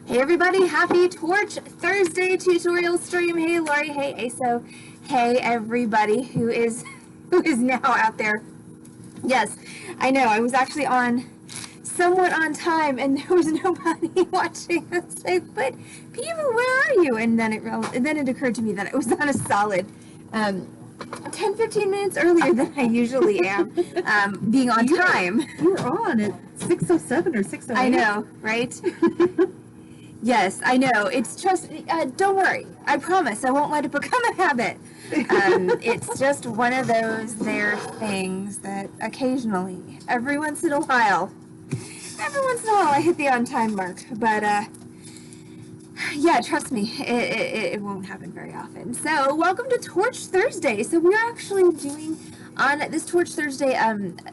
Hey everybody, happy Torch Thursday tutorial stream. Hey Lori, hey Aso, hey everybody who is now out there. Yes, I know, I was actually somewhat on time and there was nobody watching. I was like, but people, where are you? And then it occurred to me that it was on a solid 10-15 minutes earlier than I usually am, being on time. You were on at 6:07 or 6:08. I know, right? Yes, I know. It's just, don't worry. I promise I won't let it become a habit. It's just one of those things that occasionally, every once in a while, I hit the on-time mark. But, yeah, trust me, it won't happen very often. So, welcome to Torch Thursday. So, we're actually doing, on this Torch Thursday,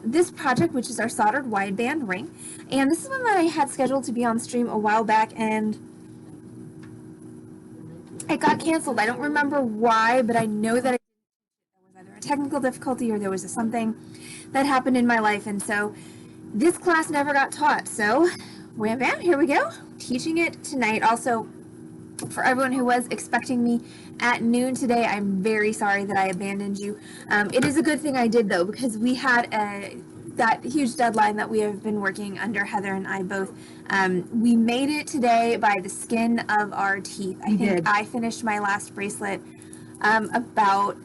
this project, which is our soldered wideband ring. And this is one that I had scheduled to be on stream a while back, and it got canceled. I don't remember why, but I know that there was either a technical difficulty or there was something that happened in my life, and so this class never got taught. So, wham bam, here we go, teaching it tonight. Also, for everyone who was expecting me at noon today, I'm very sorry that I abandoned you. It is a good thing I did, though, because we had that huge deadline that we have been working under, Heather and I both. We made it today by the skin of our teeth. I think I finished my last bracelet about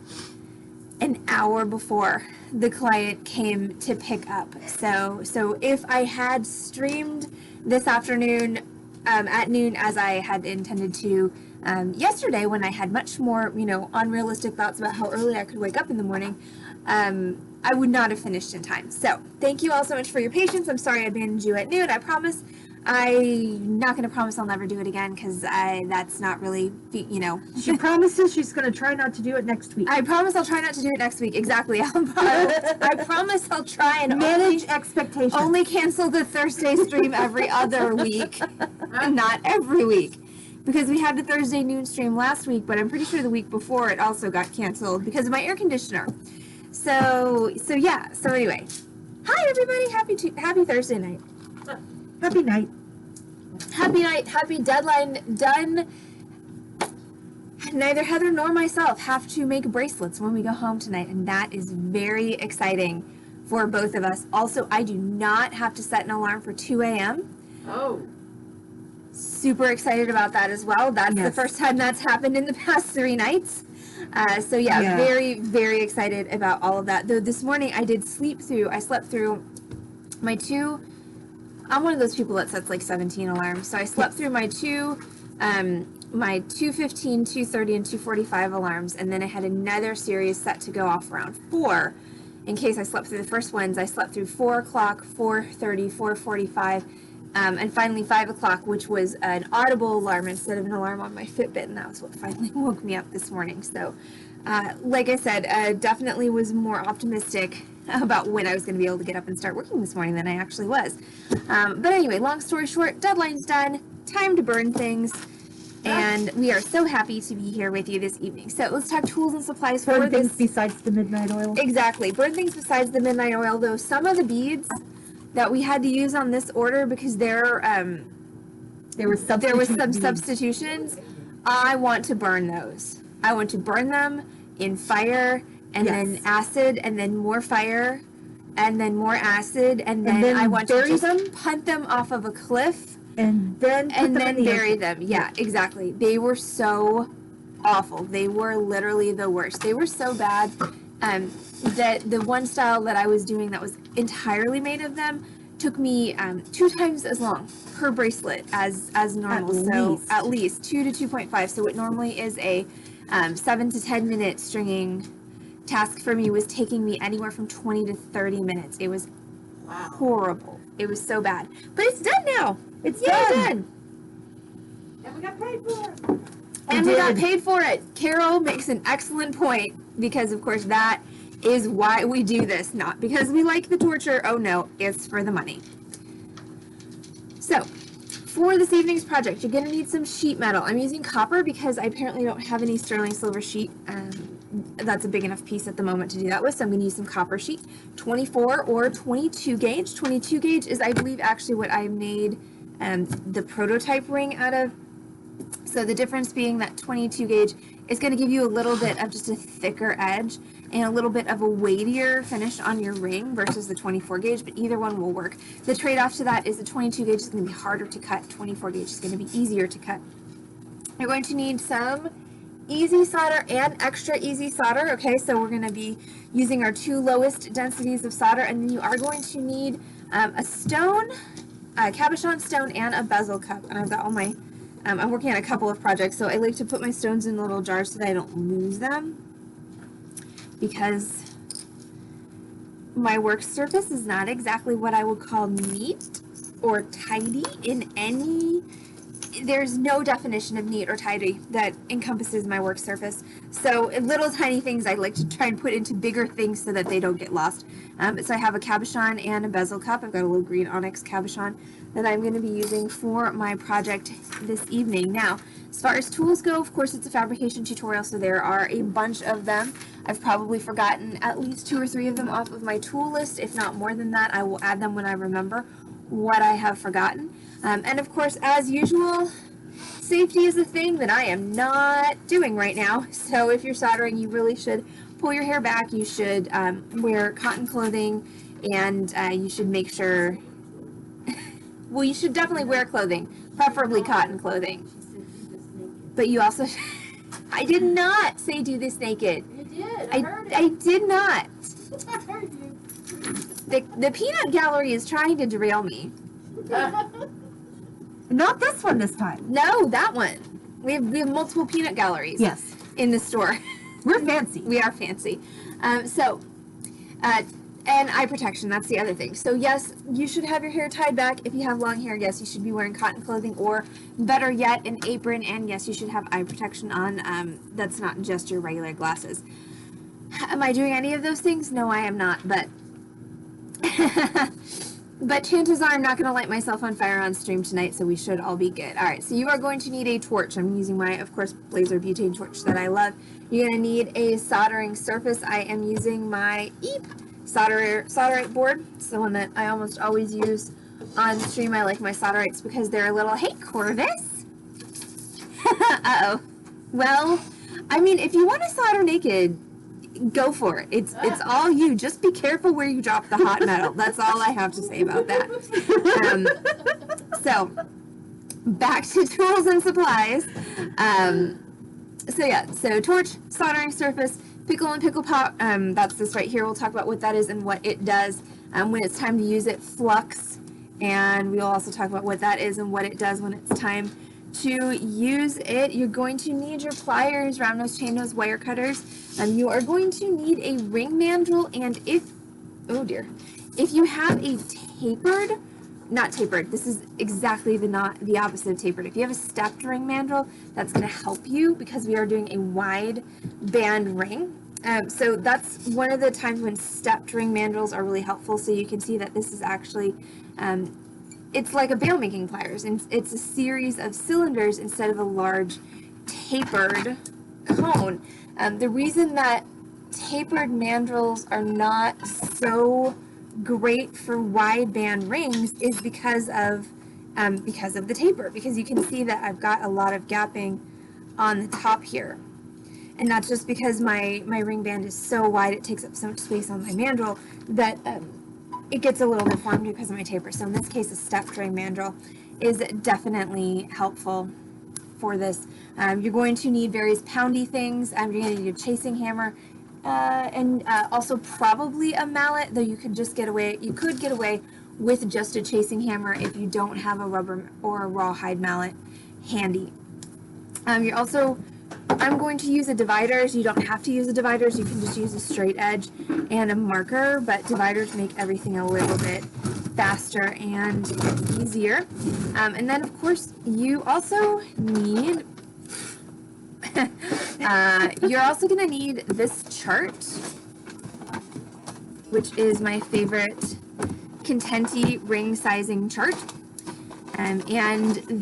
an hour before the client came to pick up. So if I had streamed this afternoon at noon as I had intended to yesterday, when I had much more, unrealistic thoughts about how early I could wake up in the morning, I would not have finished in time. So thank you all so much for your patience. I'm sorry I abandoned you at noon. I promise. I'm not going to promise I'll never do it again, because that's not really, She promises she's going to try not to do it next week. I promise I'll try not to do it next week. Exactly. I promise I'll try and manage expectations. Only cancel the Thursday stream every other week, and not every week. Because we had the Thursday noon stream last week, but I'm pretty sure the week before it also got canceled because of my air conditioner. So yeah. So anyway, hi everybody. Happy Thursday night. Happy night. Happy night. Happy deadline done. Neither Heather nor myself have to make bracelets when we go home tonight, and that is very exciting for both of us. Also, I do not have to set an alarm for 2 a.m. Oh. Super excited about that as well. That's the first time that's happened in the past 3 nights. So yeah, very, very excited about all of that. Though this morning I slept through my 2, I'm one of those people that sets like 17 alarms. So I slept through my 2:15, 2:30, and 2:45 alarms, and then I had another series set to go off around 4. In case I slept through the first ones, I slept through 4 o'clock, 4:30, 4:45, and finally 5 o'clock, which was an audible alarm instead of an alarm on my Fitbit, and that was what finally woke me up this morning. So, like I said, definitely was more optimistic about when I was going to be able to get up and start working this morning than I actually was. But anyway, long story short, deadline's done, time to burn things, and we are so happy to be here with you this evening. So let's talk tools and supplies for burn things besides the midnight oil. Exactly, burn things besides the midnight oil, though some of the beads that we had to use on this order because there were some substitutions. I want to burn those. I want to burn them in fire, and then acid, and then more fire, and then more acid, and then I want to just punt them off of a cliff, and then bury them. Yeah, exactly. They were so awful. They were literally the worst. They were so bad. That the one style that I was doing that was entirely made of them took me 2 times as long per bracelet as normal. At least 2 to 2.5. So what normally is a 7 to 10 minute stringing task for me was taking me anywhere from 20 to 30 minutes. It was horrible. It was so bad. But it's done now. It's done. And we got paid for it. And we got paid for it. Carol makes an excellent point, because of course that is why we do this, not because we like the torture. Oh no, it's for the money. So, for this evening's project, you're going to need some sheet metal. I'm using copper because I apparently don't have any sterling silver sheet. That's a big enough piece at the moment to do that with, so I'm going to use some copper sheet. 24 or 22 gauge. 22 gauge is, I believe, actually what I made the prototype ring out of. So the difference being that 22 gauge is going to give you a little bit of just a thicker edge and a little bit of a weightier finish on your ring versus the 24 gauge, but either one will work. The trade-off to that is the 22 gauge is going to be harder to cut, 24 gauge is going to be easier to cut. You're going to need some easy solder and extra easy solder. Okay, so we're going to be using our 2 lowest densities of solder, and then you are going to need a stone, a cabochon stone, and a bezel cup. And I've got all my, I'm working on a couple of projects, so I like to put my stones in little jars so that I don't lose them, because my work surface is not exactly what I would call neat or tidy in any. There's no definition of neat or tidy that encompasses my work surface. So little tiny things I like to try and put into bigger things so that they don't get lost. So I have a cabochon and a bezel cup. I've got a little green onyx cabochon that I'm going to be using for my project this evening. Now, as far as tools go, of course, it's a fabrication tutorial, so there are a bunch of them. I've probably forgotten at least 2 or 3 of them off of my tool list. If not more than that, I will add them when I remember what I have forgotten. And of course, as usual, safety is a thing that I am not doing right now. So if you're soldering, you really should pull your hair back. You should wear cotton clothing, and you should make sure, well, you should definitely wear clothing, preferably cotton clothing. But you also, I did not say do this naked. You did. I heard it. I did not. I heard you. The peanut gallery is trying to derail me. Not this one this time. No, that one. We have multiple peanut galleries. Yes. In the store. We're fancy. We are fancy. And eye protection, that's the other thing. So yes, you should have your hair tied back. If you have long hair, yes, you should be wearing cotton clothing, or better yet, an apron, and yes, you should have eye protection on. That's not just your regular glasses. Am I doing any of those things? No, I am not, but but chances are I'm not going to light myself on fire on stream tonight, so we should all be good. All right, so you are going to need a torch. I'm using my, of course, laser butane torch that I love. You're going to need a soldering surface. I am using my EEP solderite board. It's the one that I almost always use on stream. I like my solderites because they're a little, hey, Corvus. Uh-oh. Well, I mean, if you want to solder naked, go for it. It's all you. Just be careful where you drop the hot metal. That's all I have to say about that. So back to tools and supplies. So torch, soldering surface, pickle and pickle pot. That's this right here. We'll talk about what that is and what it does when it's time to use it. Flux, and we'll also talk about what that is and what it does when it's time to use it. You're going to need your pliers, round nose, chain nose, wire cutters. You are going to need a ring mandrel, and if you have a tapered, not tapered, this is exactly the opposite of tapered. If you have a stepped ring mandrel, that's going to help you because we are doing a wide band ring. So that's one of the times when stepped ring mandrels are really helpful. So you can see that this is actually it's like a bail making pliers, and it's a series of cylinders instead of a large tapered cone. The reason that tapered mandrels are not so great for wide band rings is because of the taper, because you can see that I've got a lot of gapping on the top here. And that's just because my ring band is so wide, it takes up so much space on my mandrel that it gets a little deformed because of my taper. So in this case, a stepped ring mandrel is definitely helpful for this. You're going to need various poundy things. You're going to need a chasing hammer and also probably a mallet, though you could get away with just a chasing hammer if you don't have a rubber or a rawhide mallet handy. I'm going to use a dividers. You don't have to use a dividers. You can just use a straight edge and a marker, but dividers make everything a little bit faster and easier. And then, of course, you also need, you're also going to need this chart, which is my favorite Contenti ring sizing chart. And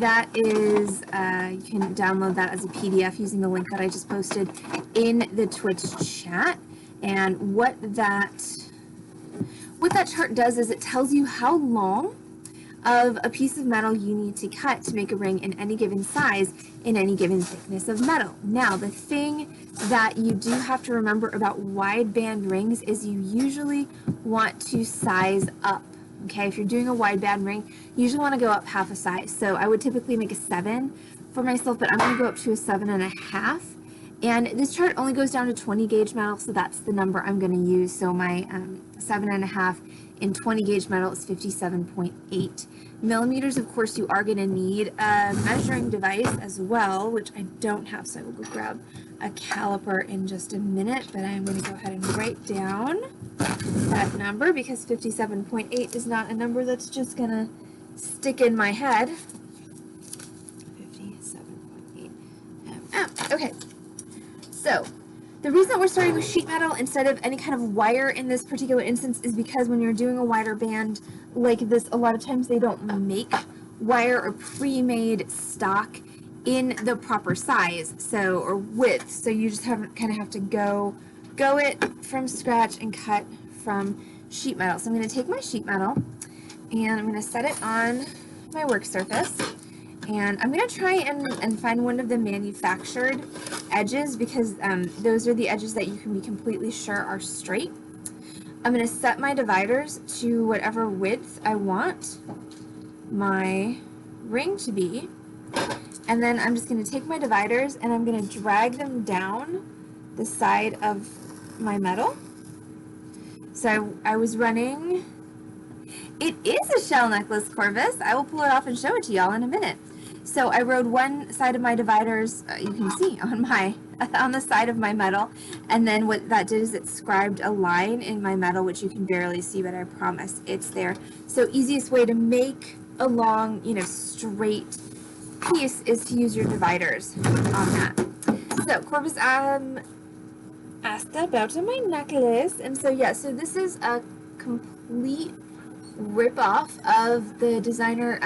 that is, you can download that as a PDF using the link that I just posted in the Twitch chat. And what that chart does is it tells you how long of a piece of metal you need to cut to make a ring in any given size in any given thickness of metal. Now, the thing that you do have to remember about wide band rings is you usually want to size up. Okay, if you're doing a wide band ring, you usually want to go up half a size. So I would typically make a 7 for myself, but I'm going to go up to a 7.5. And this chart only goes down to 20 gauge metal, so that's the number I'm going to use. So my 7.5 in 20 gauge metal is 57.8 millimeters. Of course, you are going to need a measuring device as well, which I don't have, so I will go grab a caliper in just a minute, but I'm going to go ahead and write down that number because 57.8 is not a number that's just going to stick in my head. 57.8. Okay. So, the reason that we're starting with sheet metal instead of any kind of wire in this particular instance is because when you're doing a wider band like this, a lot of times they don't make wire or pre-made stock in the proper size, so, or width, so you just kind of have to go it from scratch and cut from sheet metal. So I'm going to take my sheet metal and I'm going to set it on my work surface. And I'm going to try and find one of the manufactured edges because those are the edges that you can be completely sure are straight. I'm going to set my dividers to whatever width I want my ring to be. And then I'm just going to take my dividers and I'm going to drag them down the side of my metal. So I was running... It is a shell necklace, Corvus. I will pull it off and show it to y'all in a minute. So I rode one side of my dividers, you can see on the side of my metal, and then what that did is it scribed a line in my metal, which you can barely see, but I promise it's there. So easiest way to make a long, straight piece is to use your dividers on that. So Corvus asked about my necklace, and so yeah, so this is a complete rip-off of the designer.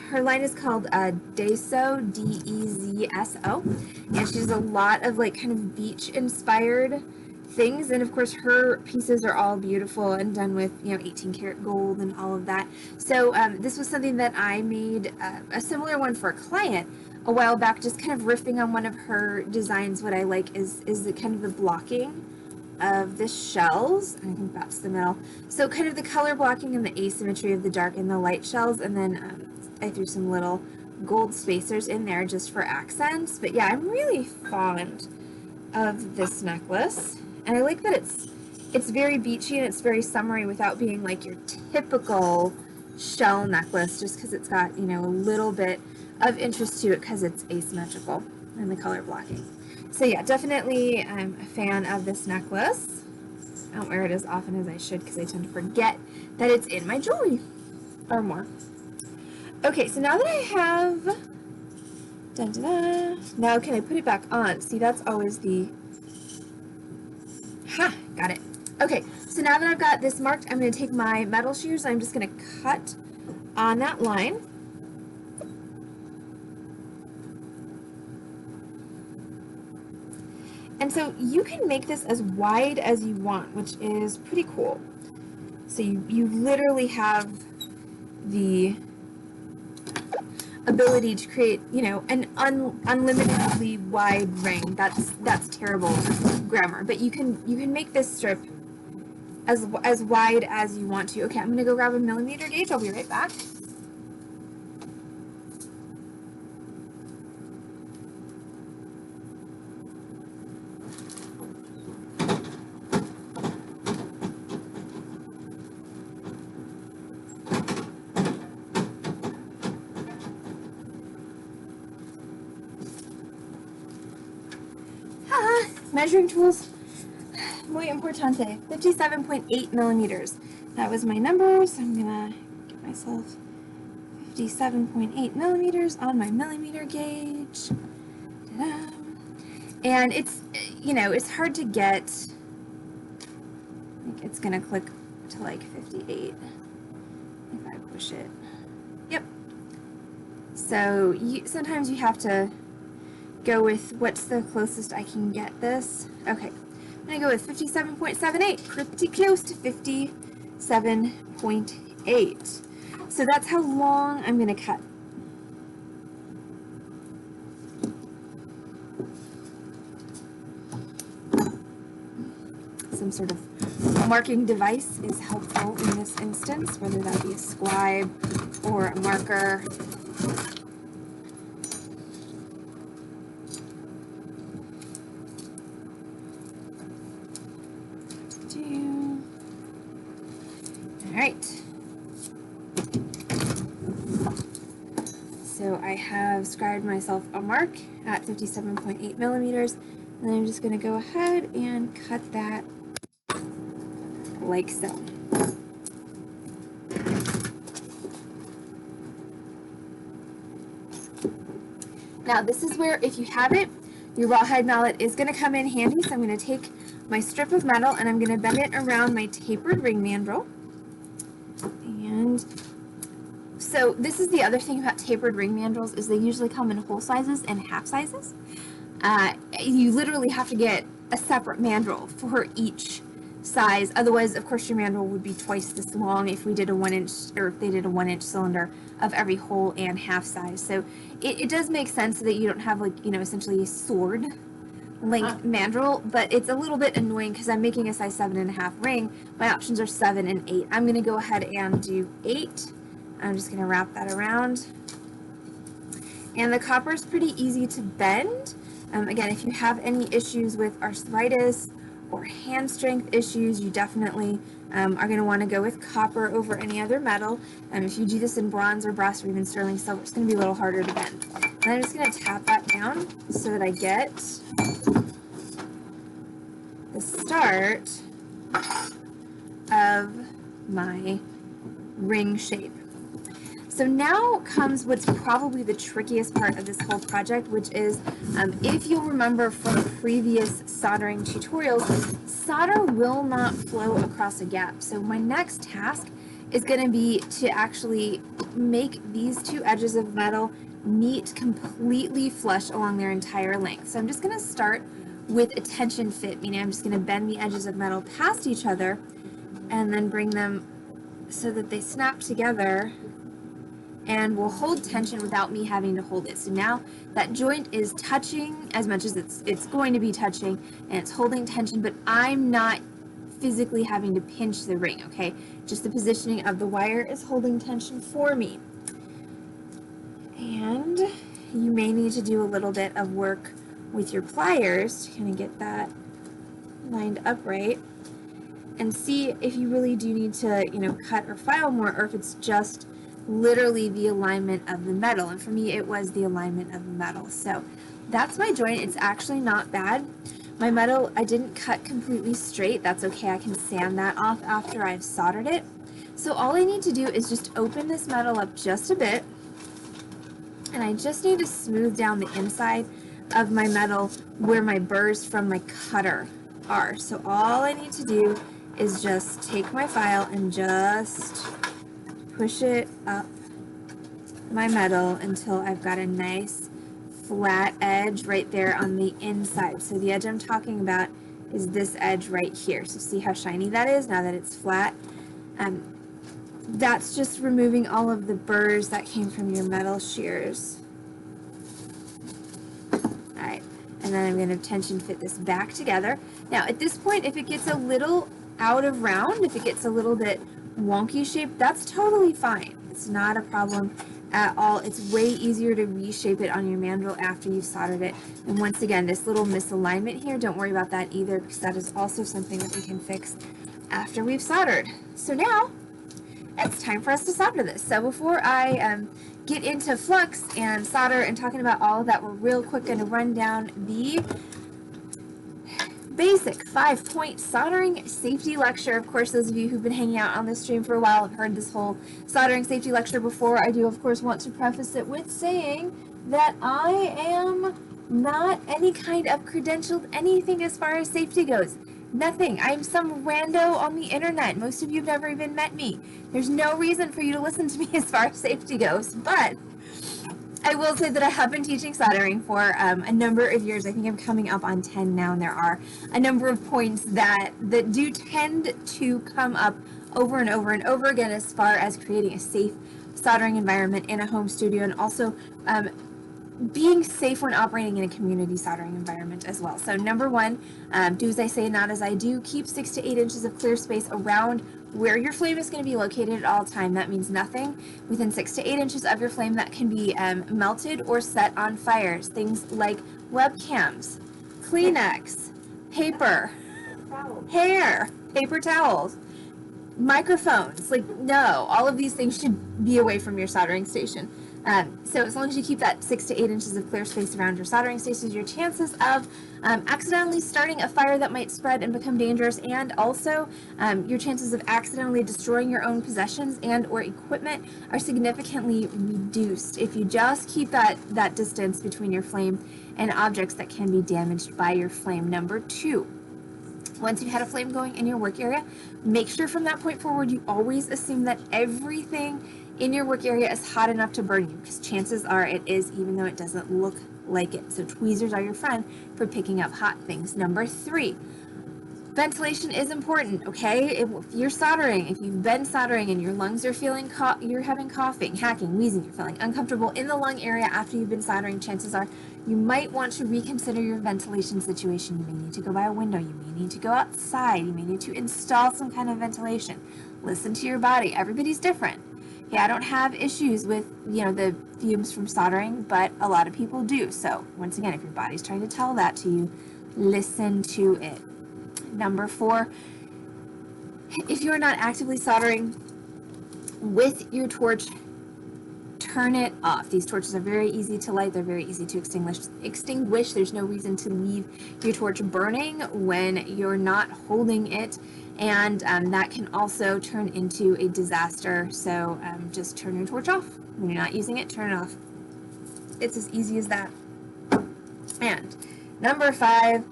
Her line is called Dezo, D-E-Z-S-O, and she does a lot of like kind of beach-inspired things, and of course her pieces are all beautiful and done with 18 karat gold and all of that. So this was something that I made a similar one for a client a while back, just kind of riffing on one of her designs. What I like is the kind of the blocking of the shells. I think that's the middle. So kind of the color blocking and the asymmetry of the dark and the light shells, and then I threw some little gold spacers in there just for accents. But yeah, I'm really fond of this necklace, and I like that it's very beachy and it's very summery without being like your typical shell necklace, just because it's got a little bit of interest to it because it's asymmetrical and the color blocking. So yeah, definitely I'm a fan of this necklace. I don't wear it as often as I should because I tend to forget that it's in my jewelry or more. Okay, so now that I have, now can I put it back on? See, that's always the, got it. Okay, so now that I've got this marked, I'm going to take my metal shears and I'm just going to cut on that line. And so you can make this as wide as you want, which is pretty cool. So you literally have the ability to create, an unlimitedly wide ring. That's terrible grammar, but you can make this strip as wide as you want to. Okay, I'm gonna go grab a millimeter gauge. I'll be right back. Measuring tools, muy importante. 57.8 millimeters. That was my number, so I'm gonna give myself 57.8 millimeters on my millimeter gauge. Ta-da. And it's, it's hard to get, I think it's gonna click to like 58 if I push it. Yep. So sometimes you have to go with what's the closest I can get this. Okay, I'm gonna go with 57.78, pretty close to 57.8. 8. So that's how long I'm going to cut. Some sort of marking device is helpful in this instance, whether that be a scribe or a marker. All right. So I have scribed myself a mark at 57.8 millimeters, and I'm just going to go ahead and cut that like so. Now this is where, if you have it, your rawhide mallet is going to come in handy. So I'm going to take my strip of metal and I'm going to bend it around my tapered ring mandrel. And so this is the other thing about tapered ring mandrels, is they usually come in whole sizes and half sizes. You literally have to get a separate mandrel for each size. Otherwise, of course, your mandrel would be twice this long if we did a 1-inch, or if they did a 1-inch cylinder of every whole and half size. So it does make sense so that you don't have, like, you know, essentially a sword length mandrel, but it's a little bit annoying because I'm making a size 7.5 ring. My options are 7 and 8. I'm going to go ahead and do 8. I'm just going to wrap that around. And the copper is pretty easy to bend. Again, if you have any issues with arthritis or hand strength issues, you definitely are going to want to go with copper over any other metal. If you do this in bronze or brass or even sterling silver, it's going to be a little harder to bend. And I'm just going to tap that down so that I get the start of my ring shape. So now comes what's probably the trickiest part of this whole project, which is, if you'll remember from previous soldering tutorials, solder will not flow across a gap. So my next task is going to be to actually make these two edges of metal meet completely flush along their entire length. So I'm just going to start with a tension fit, meaning I'm just going to bend the edges of metal past each other and then bring them so that they snap together and will hold tension without me having to hold it. So now that joint is touching as much as it's going to be touching, and it's holding tension, but I'm not physically having to pinch the ring, okay? Just the positioning of the wire is holding tension for me. And you may need to do a little bit of work with your pliers to kind of get that lined up right, and see if you really do need to, you know, cut or file more, or if it's just literally the alignment of the metal. And for me, it was the alignment of the metal. So that's my joint. It's actually not bad. My metal, I didn't cut completely straight. That's okay. I can sand that off after I've soldered it. So all I need to do is just open this metal up just a bit, and I just need to smooth down the inside of my metal where my burrs from my cutter are. So all I need to do is just take my file and just push it up my metal until I've got a nice flat edge right there on the inside. So the edge I'm talking about is this edge right here. So see how shiny that is now that it's flat? That's just removing all of the burrs that came from your metal shears. Alright, and then I'm going to tension fit this back together. Now at this point, if it gets a little out of round, if it gets a little bit wonky shape, that's totally fine. It's not a problem at all. It's way easier to reshape it on your mandrel after you've soldered it. And once again, this little misalignment here, don't worry about that either, because that is also something that we can fix after we've soldered. So now it's time for us to solder this. So before I get into flux and solder and talking about all of that, we're real quick going to run down the basic 5-point soldering safety lecture. Of course, those of you who've been hanging out on this stream for a while have heard this whole soldering safety lecture before. I do, of course, want to preface it with saying that I am not any kind of credentialed anything as far as safety goes. Nothing. I'm some rando on the internet. Most of you have never even met me. There's no reason for you to listen to me as far as safety goes, but I will say that I have been teaching soldering for a number of years. I think I'm coming up on 10 now, and there are a number of points that do tend to come up over and over and over again as far as creating a safe soldering environment in a home studio, and also being safe when operating in a community soldering environment as well. So number one, do as I say, not as I do. Keep 6 to 8 inches of clear space around where your flame is going to be located at all time. That means nothing within 6 to 8 inches of your flame that can be melted or set on fires. Things like webcams, Kleenex, paper, hair, paper towels, microphones. Like, no, all of these things should be away from your soldering station. So as long as you keep that 6 to 8 inches of clear space around your soldering stations, your chances of accidentally starting a fire that might spread and become dangerous, and also your chances of accidentally destroying your own possessions and or equipment are significantly reduced if you just keep that distance between your flame and objects that can be damaged by your flame. Number two, once you've had a flame going in your work area, make sure from that point forward you always assume that everything in your work area is hot enough to burn you, because chances are it is, even though it doesn't look like it. So tweezers are your friend for picking up hot things. Number three, ventilation is important, okay? If you're soldering, if you've been soldering and your lungs are feeling, you're having coughing, hacking, wheezing, you're feeling uncomfortable in the lung area after you've been soldering, chances are you might want to reconsider your ventilation situation. You may need to go by a window. You may need to go outside. You may need to install some kind of ventilation. Listen to your body. Everybody's different. Yeah, I don't have issues with, the fumes from soldering, but a lot of people do. So once again, if your body's trying to tell that to you, listen to it. Number four, if you're not actively soldering with your torch, turn it off. These torches are very easy to light. They're very easy to extinguish. There's no reason to leave your torch burning when you're not holding it. And that can also turn into a disaster. So just turn your torch off. When you're not using it, turn it off. It's as easy as that. And number five,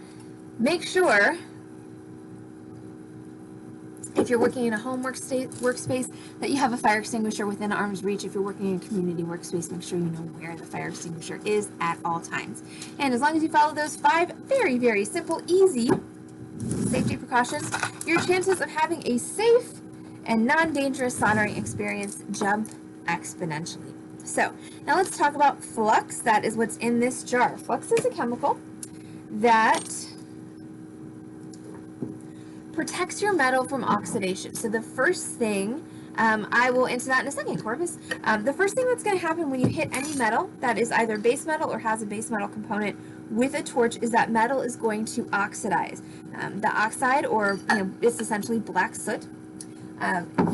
make sure, if you're working in a home workspace, that you have a fire extinguisher within arm's reach. If you're working in a community workspace, make sure you know where the fire extinguisher is at all times. And as long as you follow those 5 very, very simple, easy safety precautions, your chances of having a safe and non-dangerous soldering experience jump exponentially. So now let's talk about flux. That is what's in this jar. Flux is a chemical that protects your metal from oxidation. So the first thing, I will answer that in a second, Corvus. The first thing that's going to happen when you hit any metal that is either base metal or has a base metal component with a torch is that metal is going to oxidize. The oxide, or it's essentially black soot,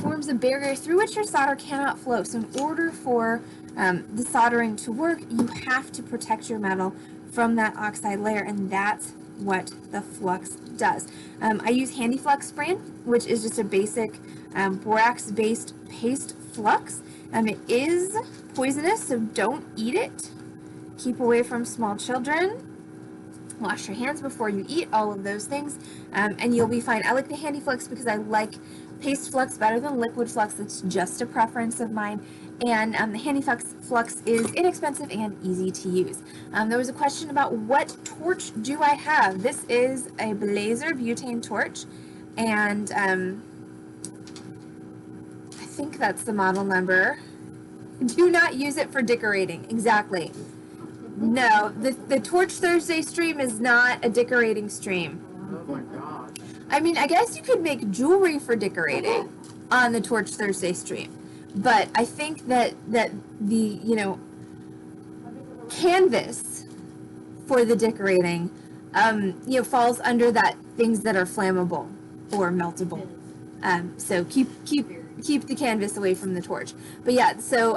forms a barrier through which your solder cannot flow. So in order for the soldering to work, you have to protect your metal from that oxide layer, and that's what the flux does. I use Handy Flux brand, which is just a basic borax-based paste flux. It is poisonous, so don't eat it. Keep away from small children. Wash your hands before you eat, all of those things, and you'll be fine. I like the Handy Flux because I like paste flux better than liquid flux. That's just a preference of mine. And the Handy Flux is inexpensive and easy to use. There was a question about what torch do I have. This is a Blazer butane torch, and I think that's the model number. Do not use it for decorating. Exactly. No, the Torch Thursday stream is not a decorating stream. Oh my god. I mean, I guess you could make jewelry for decorating on the Torch Thursday stream. But I think that the, canvas for the decorating, falls under that things that are flammable or meltable. So keep the canvas away from the torch. But yeah, so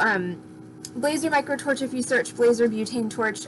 Blazer Micro Torch, if you search Blazer Butane Torch,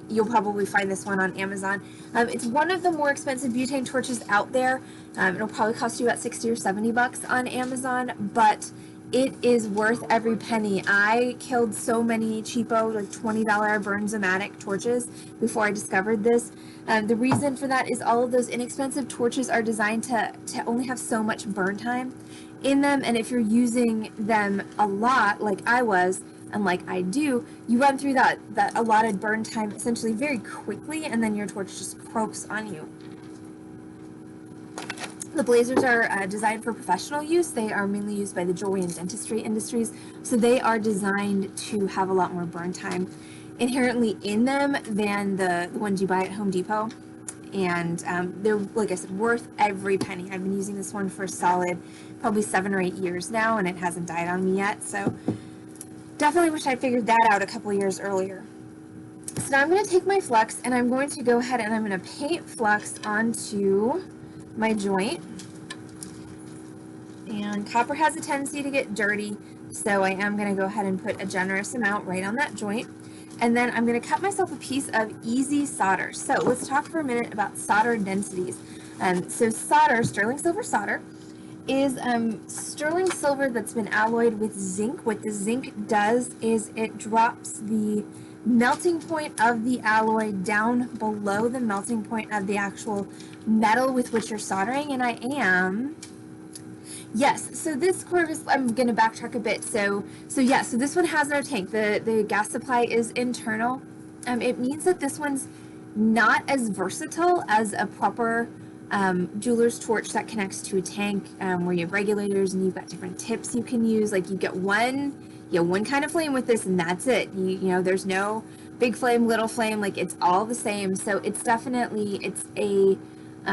you'll probably find this one on Amazon. It's one of the more expensive butane torches out there. It'll probably cost you about 60 or 70 bucks on Amazon, but it is worth every penny. I killed so many cheapo, like $20 Burns-O-Matic torches before I discovered this. The reason for that is all of those inexpensive torches are designed to only have so much burn time in them, and if you're using them a lot, like I was, and like I do, you run through that allotted burn time essentially very quickly, and then your torch just croaks on you. The blazers are designed for professional use. They are mainly used by the jewelry and dentistry industries, so they are designed to have a lot more burn time inherently in them than the ones you buy at Home Depot. And they're, like I said, worth every penny. I've been using this one for a solid probably 7 or 8 years now, and it hasn't died on me yet, so definitely wish I figured that out a couple years earlier. So now I'm going to take my flux and I'm going to go ahead and I'm going to paint flux onto my joint. And copper has a tendency to get dirty, so I am going to go ahead and put a generous amount right on that joint. And then I'm going to cut myself a piece of easy solder. So let's talk for a minute about solder densities. So solder, sterling silver solder, is sterling silver that's been alloyed with zinc. What the zinc does is it drops the melting point of the alloy down below the melting point of the actual metal with which you're soldering. And I am, yes, so this Corvus, I'm going to backtrack a bit. So this one has no tank. The gas supply is internal. It means that this one's not as versatile as a proper jeweler's torch that connects to a tank, where you have regulators and you've got different tips you can use. Like you get one kind of flame with this and that's it. You know, there's no big flame, little flame, like it's all the same. So it's definitely, it's a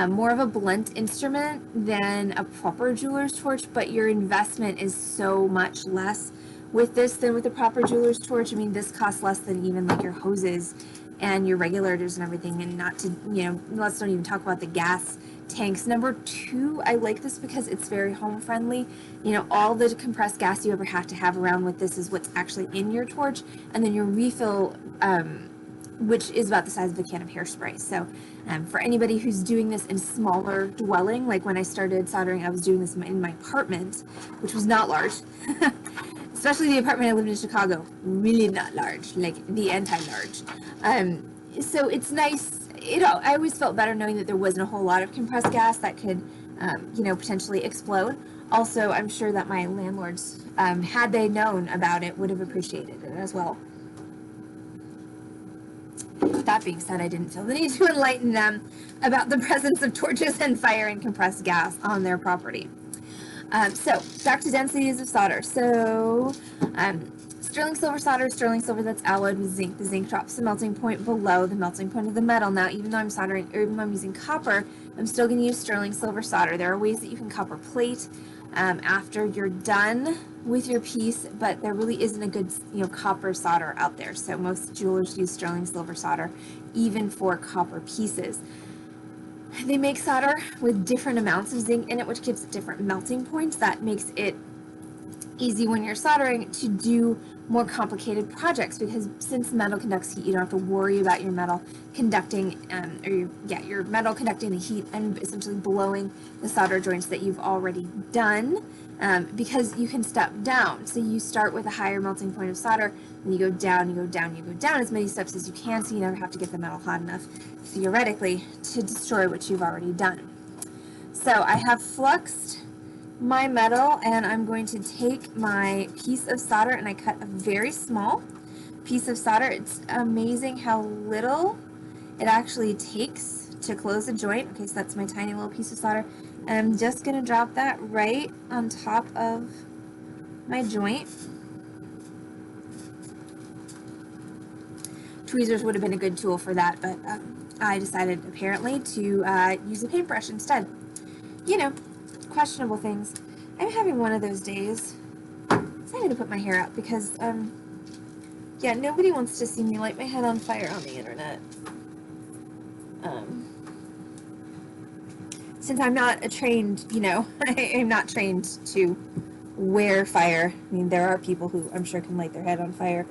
more of a blunt instrument than a proper jeweler's torch, but your investment is so much less with this than with a proper jeweler's torch. I mean, this costs less than even like your hoses and your regulators and everything, and not to, you know, let's don't even talk about the gas tanks. Number 2, I like this because it's very home friendly. You know, all the compressed gas you ever have to have around with this is what's actually in your torch, and then your refill, which is about the size of a can of hairspray. So for anybody who's doing this in smaller dwelling, like when I started soldering, I was doing this in my apartment, which was not large. Especially the apartment I lived in Chicago, really not large, like the anti-large. So it's nice, you know, I always felt better knowing that there wasn't a whole lot of compressed gas that could, you know, potentially explode. Also, I'm sure that my landlords, had they known about it, would have appreciated it as well. That being said, I didn't feel the need to enlighten them about the presence of torches and fire and compressed gas on their property. So back to densities of solder. So sterling silver solder is sterling silver that's alloyed with zinc. The zinc drops the melting point below the melting point of the metal. Now, even though I'm soldering, or even though I'm using copper, I'm still going to use sterling silver solder. There are ways that you can copper plate after you're done with your piece, but there really isn't a good, you know, copper solder out there. So most jewelers use sterling silver solder, even for copper pieces. They make solder with different amounts of zinc in it, which gives it different melting points. That makes it easy when you're soldering to do more complicated projects, because since metal conducts heat, you don't have to worry about your metal conducting, your metal conducting the heat and essentially blowing the solder joints that you've already done, because you can step down. So you start with a higher melting point of solder, and you go down, you go down, you go down as many steps as you can, so you never have to get the metal hot enough, theoretically, to destroy what you've already done. So I have fluxed my metal, and I'm going to take my piece of solder and I cut a very small piece of solder. It's amazing how little it actually takes to close a joint. Okay, so that's my tiny little piece of solder, and I'm just going to drop that right on top of my joint. Tweezers would have been a good tool for that, but I decided apparently to use a paintbrush instead. You know, questionable things. I'm having one of those days. So I'm going to put my hair up because, yeah, nobody wants to see me light my head on fire on the internet. Since I'm not a trained, you know, I'm not trained to wear fire. I mean, there are people who I'm sure can light their head on fire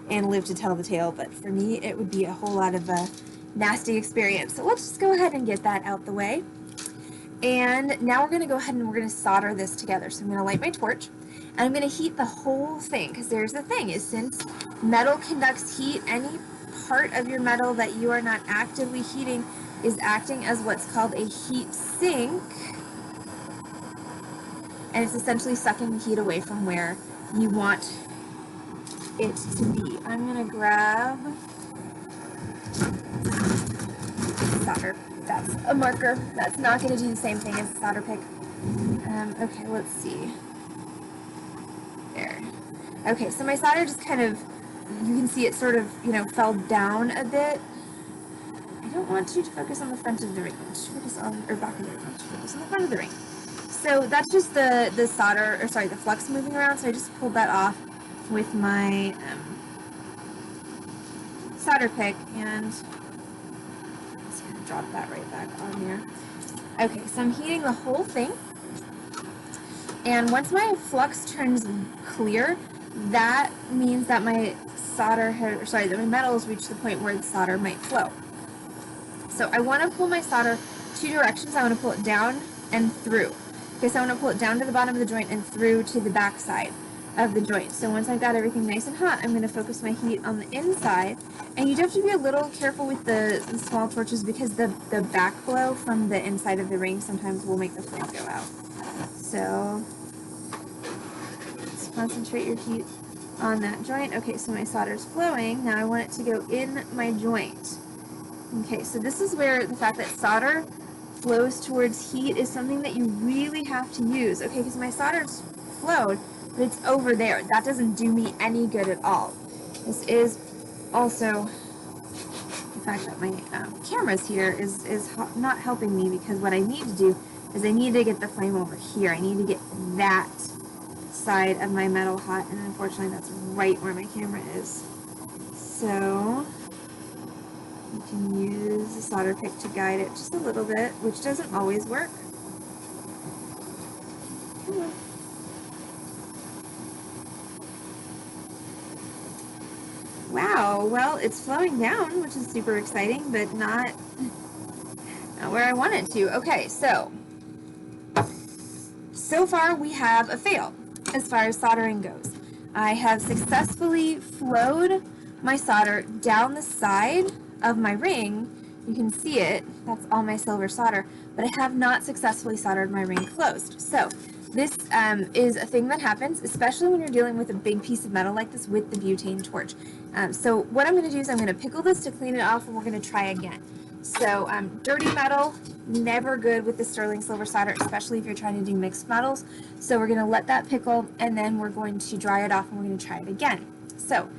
and live to tell the tale, but for me, it would be a whole lot of a nasty experience. So let's just go ahead and get that out the way. And now we're going to go ahead and we're going to solder this together. So I'm going to light my torch, and I'm going to heat the whole thing, because there's the thing, is since metal conducts heat, any part of your metal that you are not actively heating is acting as what's called a heat sink, and it's essentially sucking the heat away from where you want it to be. I'm going to grab solder. that's a marker. That's not going to do the same thing as the solder pick. Okay, let's see. There. Okay, so my solder just kind of, you can see it sort of, you know, fell down a bit. I don't want you to focus on the front of the ring. I want you to focus on, or back of the ring. I want you to focus on the front of the ring. So that's just the solder, or sorry, the flux moving around. So I just pulled that off with my solder pick, and just gonna drop that right back on there. Okay, so I'm heating the whole thing, and once my flux turns clear, that means that my that my metal has reached the point where the solder might flow. So I want to pull my solder two directions. I want to pull it down and through. Okay, so I want to pull it down to the bottom of the joint and through to the back side of the joint. So once I've got everything nice and hot, I'm going to focus my heat on the inside. And you do have to be a little careful with the small torches because the backflow from the inside of the ring sometimes will make the flame go out. So just concentrate your heat on that joint. Okay, so my solder's flowing. Now I want it to go in my joint. Okay, so this is where the fact that solder flows towards heat is something that you really have to use. Okay, because my solder's flowed, but it's over there. That doesn't do me any good at all. This is also the fact that my camera's here is not helping me, because what I need to do is I need to get the flame over here. I need to get that side of my metal hot, and unfortunately that's right where my camera is. So you can use the solder pick to guide it just a little bit, which doesn't always work. Come on. Wow, well, it's flowing down, which is super exciting, but not where I want it to. Okay, so far we have a fail as far as soldering goes. I have successfully flowed my solder down the side of my ring. You can see it, that's all my silver solder, but I have not successfully soldered my ring closed. So this is a thing that happens, especially when you're dealing with a big piece of metal like this with the butane torch. So what I'm going to do is I'm going to pickle this to clean it off, and we're going to try again. So dirty metal, never good with the sterling silver solder, especially if you're trying to do mixed metals. So we're going to let that pickle, and then we're going to dry it off, and we're going to try it again. So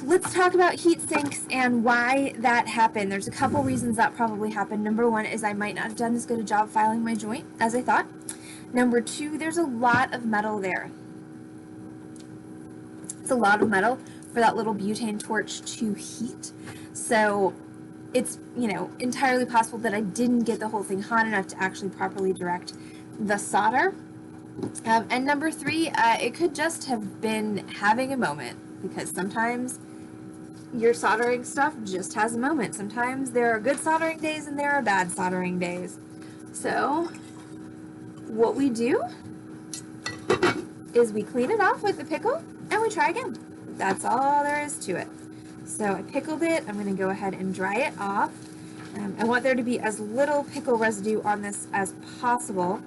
let's talk about heat sinks and why that happened. There's a couple reasons that probably happened. Number one is I might not have done as good a job filing my joint as I thought. Number two, there's a lot of metal there. It's a lot of metal for that little butane torch to heat. So it's, you know, entirely possible that I didn't get the whole thing hot enough to actually properly direct the solder. And number three, it could just have been having a moment, because sometimes your soldering stuff just has a moment. Sometimes there are good soldering days and there are bad soldering days. So what we do is we clean it off with the pickle and we try again. That's all there is to it. So I pickled it. I'm going to go ahead and dry it off. I want there to be as little pickle residue on this as possible.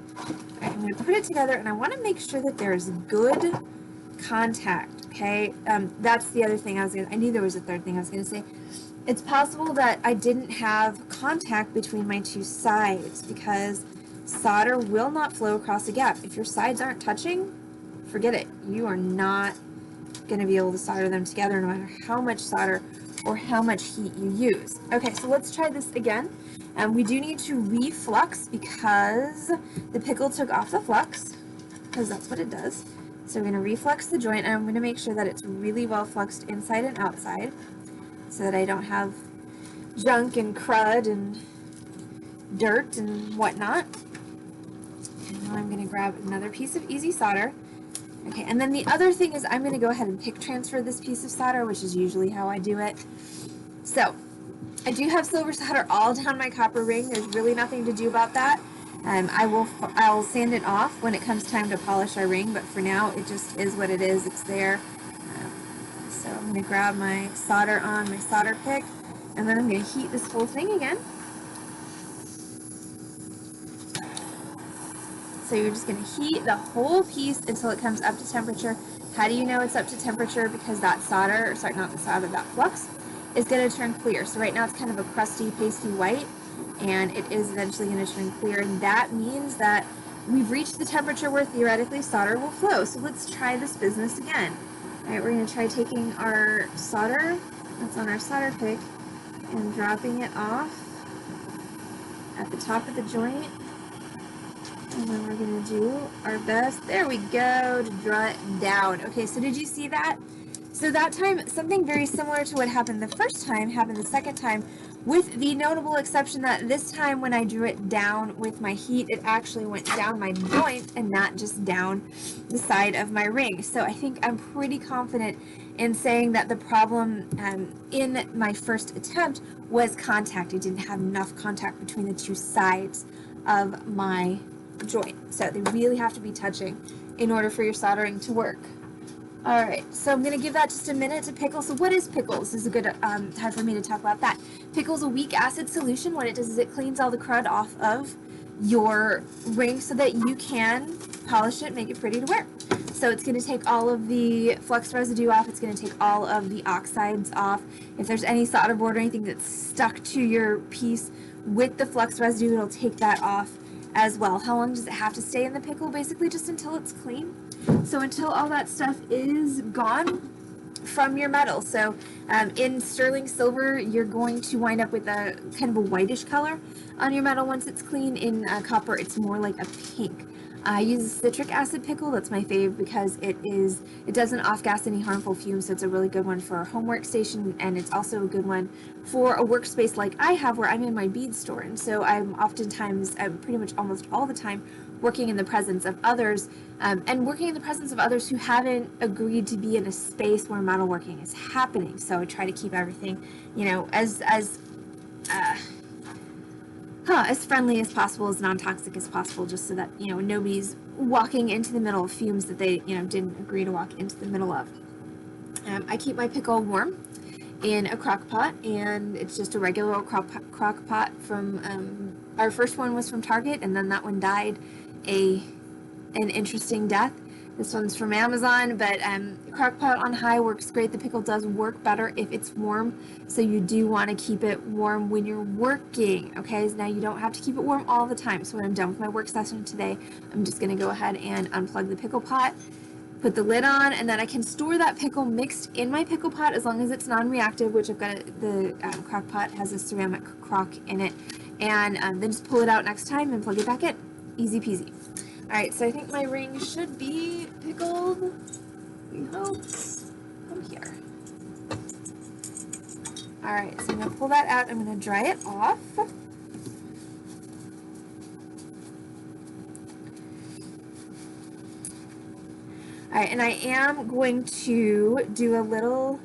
Right, I'm going to put it together, and I want to make sure that there's good contact. Okay, that's the other thing I knew there was a third thing I was going to say. It's possible that I didn't have contact between my two sides, because solder will not flow across a gap. If your sides aren't touching, forget it. You are not going to be able to solder them together no matter how much solder or how much heat you use. Okay, so let's try this again. We do need to reflux because the pickle took off the flux, because that's what it does. So we're going to reflux the joint, and I'm going to make sure that it's really well fluxed inside and outside so that I don't have junk and crud and dirt and whatnot. And now I'm going to grab another piece of easy solder. Okay, and then the other thing is I'm going to go ahead and pick transfer this piece of solder, which is usually how I do it. So I do have silver solder all down my copper ring. There's really nothing to do about that. I'll sand it off when it comes time to polish our ring, but for now it just is what it is. It's there. So I'm going to grab my solder on my solder pick, and then I'm going to heat this whole thing again. So you're just going to heat the whole piece until it comes up to temperature. How do you know it's up to temperature? Because that solder, or sorry, not the solder, that flux is going to turn clear. So right now it's kind of a crusty, pasty white. and it is eventually going to turn clear, and that means that we've reached the temperature where theoretically solder will flow. So let's try this business again. All right, we're going to try taking our solder that's on our solder pick and dropping it off at the top of the joint. And then we're going to do our best, there we go, to draw it down. Okay, so did you see that? So that time, something very similar to what happened the first time happened the second time, with the notable exception that this time when I drew it down with my heat, it actually went down my joint and not just down the side of my ring. So I think I'm pretty confident in saying that the problem in my first attempt was contact. I didn't have enough contact between the two sides of my joint. So they really have to be touching in order for your soldering to work. Alright, so I'm going to give that just a minute to pickle. So what is pickle? This is a good time for me to talk about that. Pickle is a weak acid solution. What it does is it cleans all the crud off of your ring so that you can polish it, make it pretty to wear. So it's going to take all of the flux residue off. It's going to take all of the oxides off. If there's any solder board or anything that's stuck to your piece with the flux residue, it'll take that off as well. How long does it have to stay in the pickle? Basically just until it's clean. So until all that stuff is gone from your metal. So in sterling silver, you're going to wind up with a kind of a whitish color on your metal once it's clean. In copper, it's more like a pink. I use citric acid pickle. That's my fave because it doesn't off-gas any harmful fumes, so it's a really good one for a home workstation, and it's also a good one for a workspace like I have where I'm in my bead store, and so I'm oftentimes, pretty much almost all the time, working in the presence of others, and working in the presence of others who haven't agreed to be in a space where metalworking is happening. So I try to keep everything, you know, as friendly as possible, as non-toxic as possible, just so that, you know, nobody's walking into the middle of fumes that they, you know, didn't agree to walk into the middle of. I keep my pickle warm in a crock pot, and it's just a regular crock pot from, our first one was from Target, and then that one died an interesting death. This one's from Amazon, but crock pot on high works great. The pickle does work better if it's warm, so you do want to keep it warm when you're working, okay? So now you don't have to keep it warm all the time. So when I'm done with my work session today, I'm just going to go ahead and unplug the pickle pot, put the lid on, and then I can store that pickle mixed in my pickle pot as long as it's non-reactive, which I've got the crock pot has a ceramic crock in it, and then just pull it out next time and plug it back in. Easy peasy. Alright, so I think my ring should be pickled, we hope, from here. Alright, so I'm going to pull that out, I'm going to dry it off. Alright, and I am going to do a little...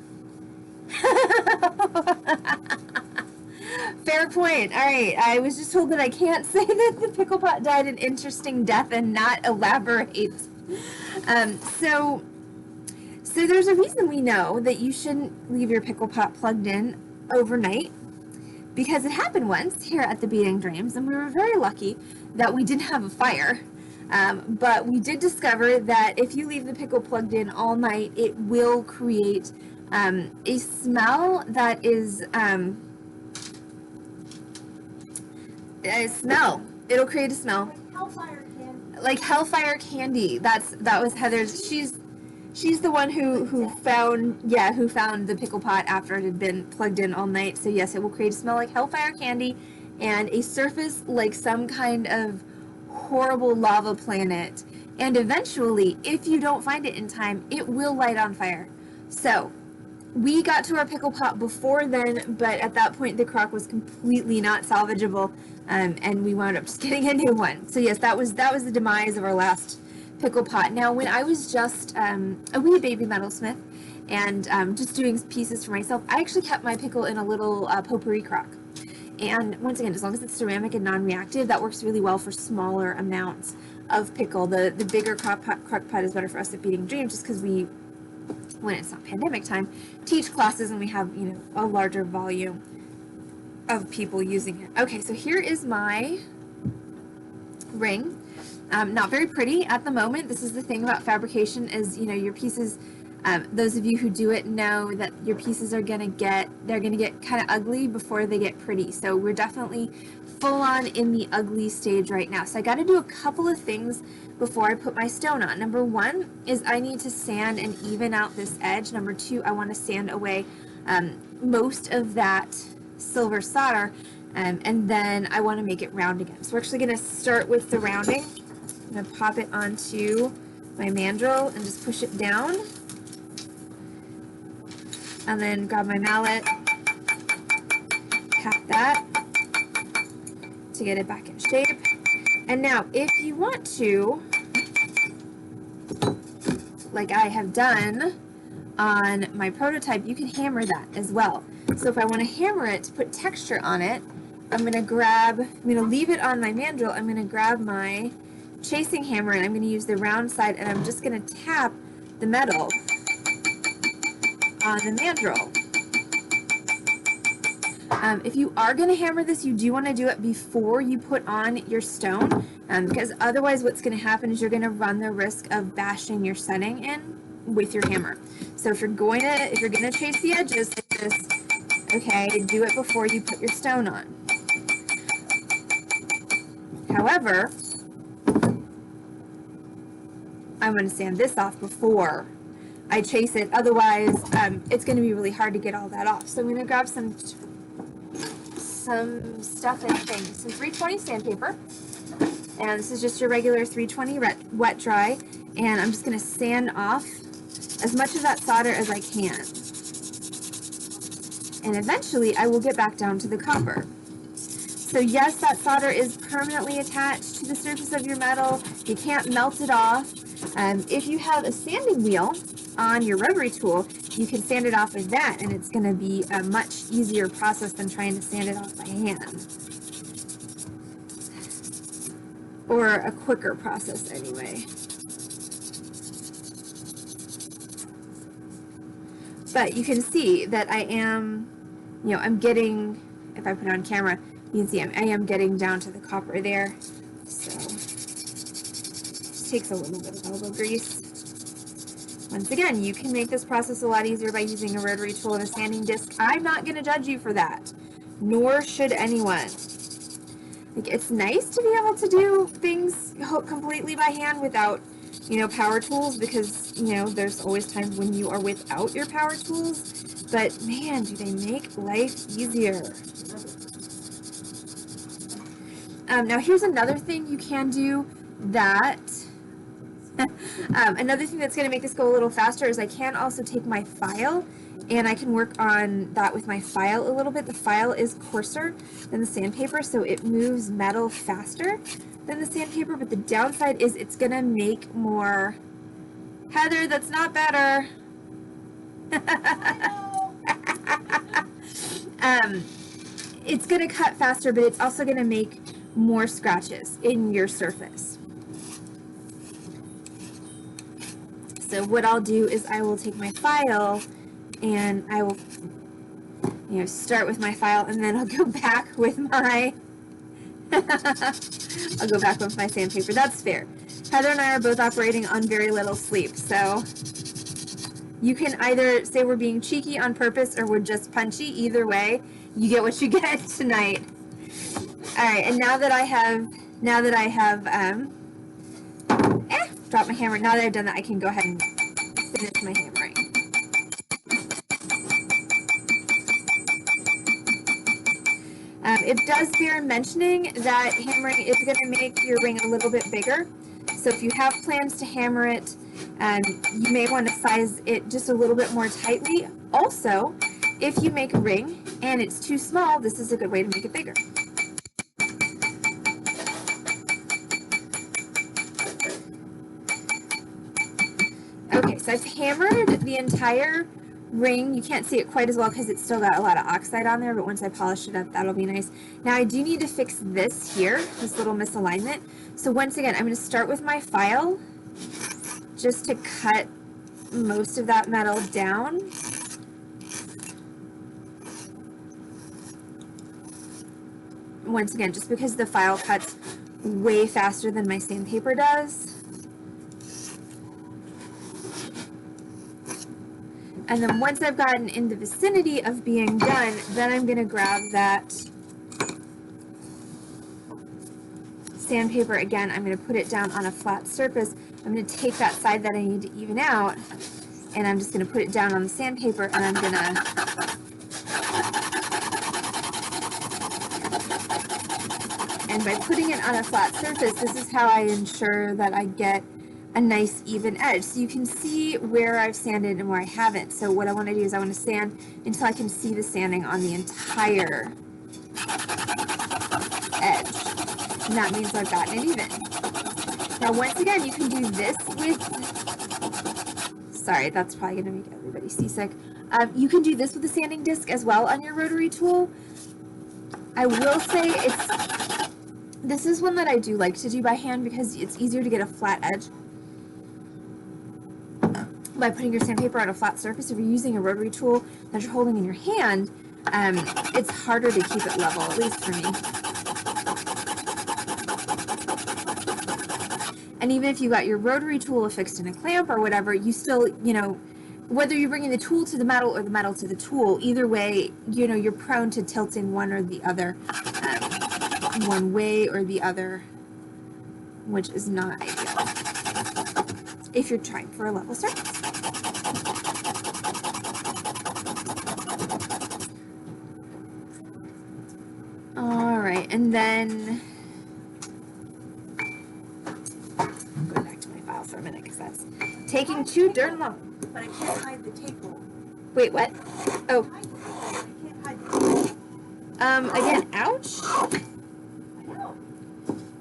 Fair point. Alright, I was just told that I can't say that the pickle pot died an interesting death and not elaborate. So there's a reason we know that you shouldn't leave your pickle pot plugged in overnight, because it happened once here at the Beating Dreams, and we were very lucky that we didn't have a fire. But we did discover that if you leave the pickle plugged in all night, it will create a smell that is... a smell. It'll create a smell. Like hellfire candy. Like hellfire candy. That was Heather's. She's the one who found the pickle pot after it had been plugged in all night. So yes, it will create a smell like hellfire candy and a surface like some kind of horrible lava planet. And eventually, if you don't find it in time, it will light on fire. So we got to our pickle pot before then, but at that point the crock was completely not salvageable, and we wound up just getting a new one. So yes, that was the demise of our last pickle pot. Now, when I was just a wee baby metalsmith and just doing pieces for myself, I actually kept my pickle in a little potpourri crock. And once again, as long as it's ceramic and non-reactive, that works really well for smaller amounts of pickle. The bigger crock pot is better for us at Beating Dreams, just because we, when it's not pandemic time, teach classes and we have, you know, a larger volume of people using it. Okay, so here is my ring. Not very pretty at the moment. This is the thing about fabrication, is, you know, your pieces Those of you who do it know that your pieces are gonna get kind of ugly before they get pretty. So we're definitely full on in the ugly stage right now. So I got to do a couple of things before I put my stone on. Number one is I need to sand and even out this edge. Number two, I want to sand away most of that silver solder, and then I want to make it round again. So we're actually going to start with the rounding. I'm going to pop it onto my mandrel and just push it down. And then grab my mallet, tap that to get it back in shape. And now if you want to, like I have done on my prototype, you can hammer that as well. So if I want to hammer it to put texture on it, I'm going to leave it on my mandrel. I'm going to grab my chasing hammer and I'm going to use the round side and I'm just going to tap the metal on the mandrel. If you are going to hammer this, you do want to do it before you put on your stone, because otherwise what's going to happen is you're going to run the risk of bashing your setting in with your hammer. So if you're going to chase the edges like this, okay, do it before you put your stone on. However, I'm going to sand this off before I chase it, otherwise it's going to be really hard to get all that off. So I'm going to grab some stuff and things. Some 320 sandpaper, and this is just your regular 320 wet dry, and I'm just going to sand off as much of that solder as I can. And eventually I will get back down to the copper. So yes, that solder is permanently attached to the surface of your metal. You can't melt it off. If you have a sanding wheel on your rotary tool, you can sand it off with that, and it's going to be a much easier process than trying to sand it off by hand. Or a quicker process anyway. But you can see that I am, I'm getting, if I put it on camera, you can see I am getting down to the copper there. So it takes a little bit of elbow grease. Once again, you can make this process a lot easier by using a rotary tool and a sanding disc. I'm not going to judge you for that, nor should anyone. Like, it's nice to be able to do things completely by hand without, power tools, because, there's always times when you are without your power tools. But man, do they make life easier. Now here's another thing you can do that another thing that's going to make this go a little faster is I can also take my file and I can work on that with my file a little bit. The file is coarser than the sandpaper, so it moves metal faster than the sandpaper, but the downside is it's going to make more... Heather, that's not better. It's going to cut faster, but it's also going to make more scratches in your surface. So what I'll do is I will take my file and I will, start with my file, and then I'll go back with my, I'll go back with my sandpaper. That's fair. Heather and I are both operating on very little sleep, so you can either say we're being cheeky on purpose or we're just punchy. Either way, you get what you get tonight. All right, and now that I have dropped my hammer. Now that I've done that, I can go ahead and finish my hammering. It does bear mentioning that hammering is going to make your ring a little bit bigger. So if you have plans to hammer it, you may want to size it just a little bit more tightly. Also, if you make a ring and it's too small, this is a good way to make it bigger. Okay, so I've hammered the entire ring. You can't see it quite as well because it's still got a lot of oxide on there, but once I polish it up, that'll be nice. Now I do need to fix this here, this little misalignment. So once again, I'm going to start with my file just to cut most of that metal down. Once again, just because the file cuts way faster than my sandpaper does. And then once I've gotten in the vicinity of being done, then I'm going to grab that sandpaper again. I'm going to put it down on a flat surface. I'm going to take that side that I need to even out, and I'm just going to put it down on the sandpaper, and I'm going to and by putting it on a flat surface, this is how I ensure that I get a nice even edge. So you can see where I've sanded and where I haven't. So what I want to do is I want to sand until I can see the sanding on the entire edge. And that means I've gotten it even. Now once again, you can do this with, sorry, that's probably going to make everybody seasick. You can do this with a sanding disc as well on your rotary tool. I will say this is one that I do like to do by hand because it's easier to get a flat edge by putting your sandpaper on a flat surface. If you're using a rotary tool that you're holding in your hand, it's harder to keep it level, at least for me. And even if you got your rotary tool affixed in a clamp or whatever, you still, you know, whether you're bringing the tool to the metal or the metal to the tool, either way, you know, you're prone to tilting one or the other, one way or the other, which is not ideal if you're trying for a level surface. All right, and then I'm going back to my file for a minute because that's taking too darn long. But I can't hide the tape roll. Wait, what? Oh, I can't hide the tape. again, ouch.